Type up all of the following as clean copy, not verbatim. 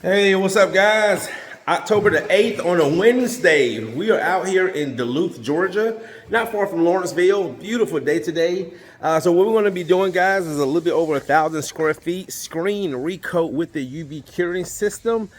Hey, what's up, guys? October the 8th on a Wednesday. We are out here in Duluth, Georgia, not far from Lawrenceville. Beautiful day today. So what we're going to be doing, guys, is a little bit over 1,000 square feet screen recoat with the UV curing system.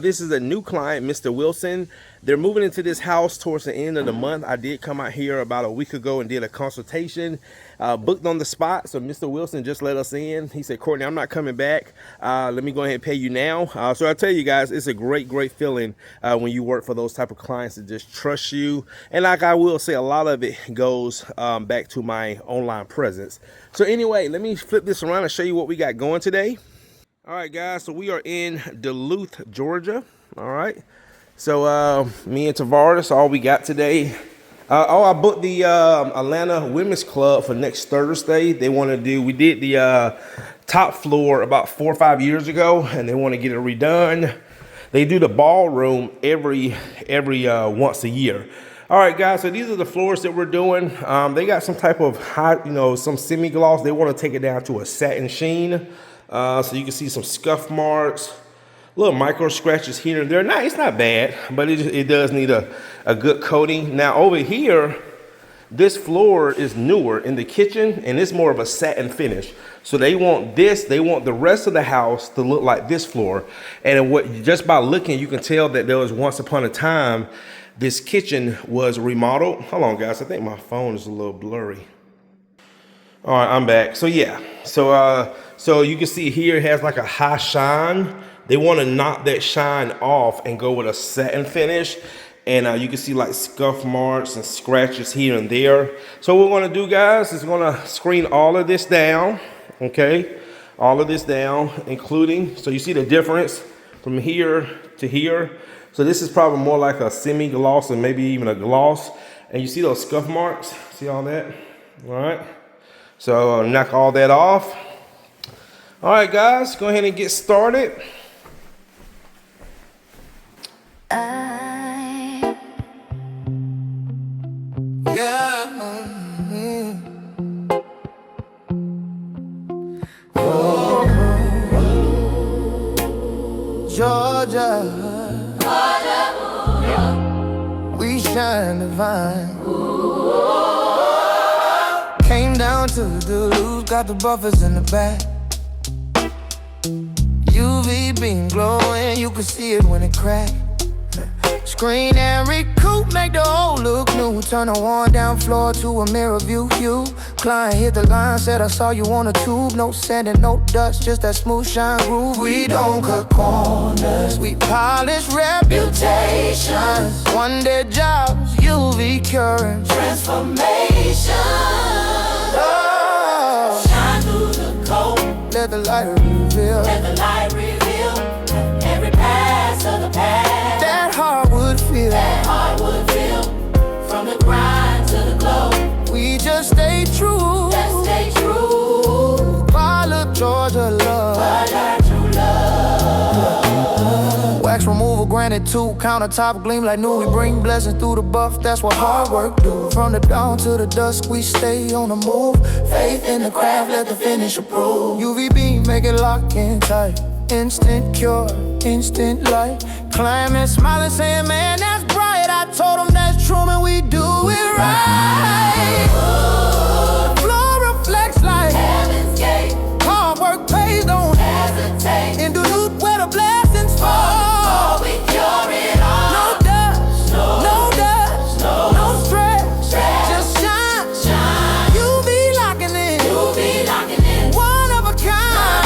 This is a new client, Mr. Wilson. They're moving into this house towards the end of the month. I did come out here about a week ago and did a consultation, booked on the spot. So Mr. Wilson just let us in. He said, Courtney, I'm not coming back. Let me go ahead and pay you now. So I tell you guys, it's a great feeling when you work for those type of clients that just trust you. And like I will say, a lot of it goes back to my online presence. So anyway, let me flip this around and show you what we got going today. All right, guys, so we are in Duluth, Georgia. All right. So me and Tavares, all we got today. I booked the Atlanta Women's Club for next Thursday. They want to do, we did the top floor about 4 or 5 years ago, and they want to get it redone. They do the ballroom every once a year. All right, guys, so these are the floors that we're doing. They got some type of hot, some semi-gloss. They want to take it down to a satin sheen. So you can see some scuff marks, little micro scratches here and there. It's not bad, but it does need a good coating. Now over here, this floor is newer in the kitchen, and it's more of a satin finish. So they want the rest of the house to look like this floor. And just by looking, you can tell that there was once upon a time, this kitchen was remodeled. Hold on, guys, I think my phone is a little blurry. All right, I'm back. So yeah, so you can see here it has like a high shine. They want to knock that shine off and go with a satin finish. And you can see like scuff marks and scratches here and there. So what we're going to do, guys, is going to screen all of this down. Okay, all of this down, including, so you see the difference from here to here. So this is probably more like a semi-gloss or maybe even a gloss. And you see those scuff marks? See all that? All right. So knock all that off. All right, guys, go ahead and get started. Georgia, we shine divine. Came down to Duluth, got the buffers in the back. UV beam glowing, you can see it when it crack. Screen and recoat, make the whole look new. Turn a worn down floor to a mirror view. Client hit the line, said I saw you on a tube. No sand and no dust, just that smooth shine groove. We don't cut corners, we polish reputations. One day jobs, UV curing transformation. Oh, shine through the coat, let the light reveal. Let the light reveal every pass of the past. That hardwood feel, from the grind to the glow. We just stay true, Pilot Georgia love, Wax removal, granite too. Countertop gleam like new. We bring blessings through the buff, that's what hard work do. From the dawn to the dusk, we stay on the move. Faith in the craft, let the finish approve. UV beam, make it lock in tight. Instant cure, instant light. Climbing, smiling, saying, man, that's bright. I told him that's Truman, we do it right. Floor reflects like heaven's gate. Hard work pays, don't hesitate. In Duluth, where the blessings fall, we cure it all. No dust, no dust, no stress. Just shine. You be locking in. One of a kind.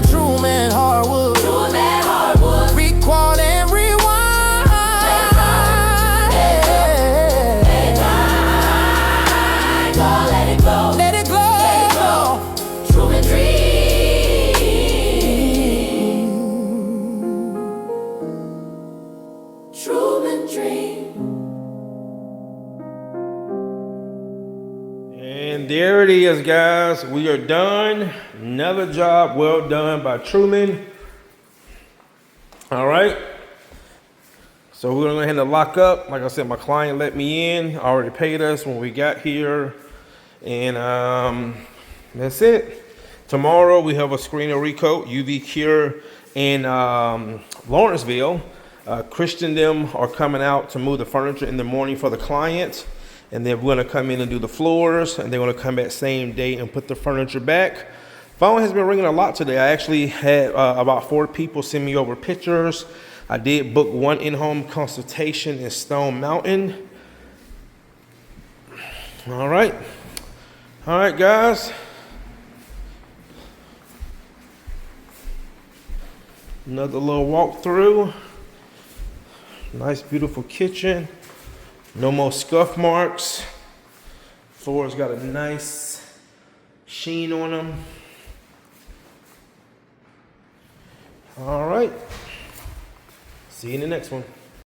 Truman Hardwood, recoat and rewind. Let it glow. Truman dream. Truman dream. And there it is, guys. We are done. Another job well done by Truman. All right. So we're going to go ahead and lock up. Like I said, my client let me in. Already paid us when we got here. And that's it. Tomorrow we have a screen recoat, UV-Cure in Lawrenceville. Christian and them are coming out to move the furniture in the morning for the client. And then we're gonna come in and do the floors, and they're gonna come back same day and put the furniture back. Phone has been ringing a lot today. I actually had about 4 people send me over pictures. I did book 1 in-home consultation in Stone Mountain. All right, guys. Another little walkthrough. Nice, beautiful kitchen. No more scuff marks. Floor's got a nice sheen on them. All right. See you in the next one.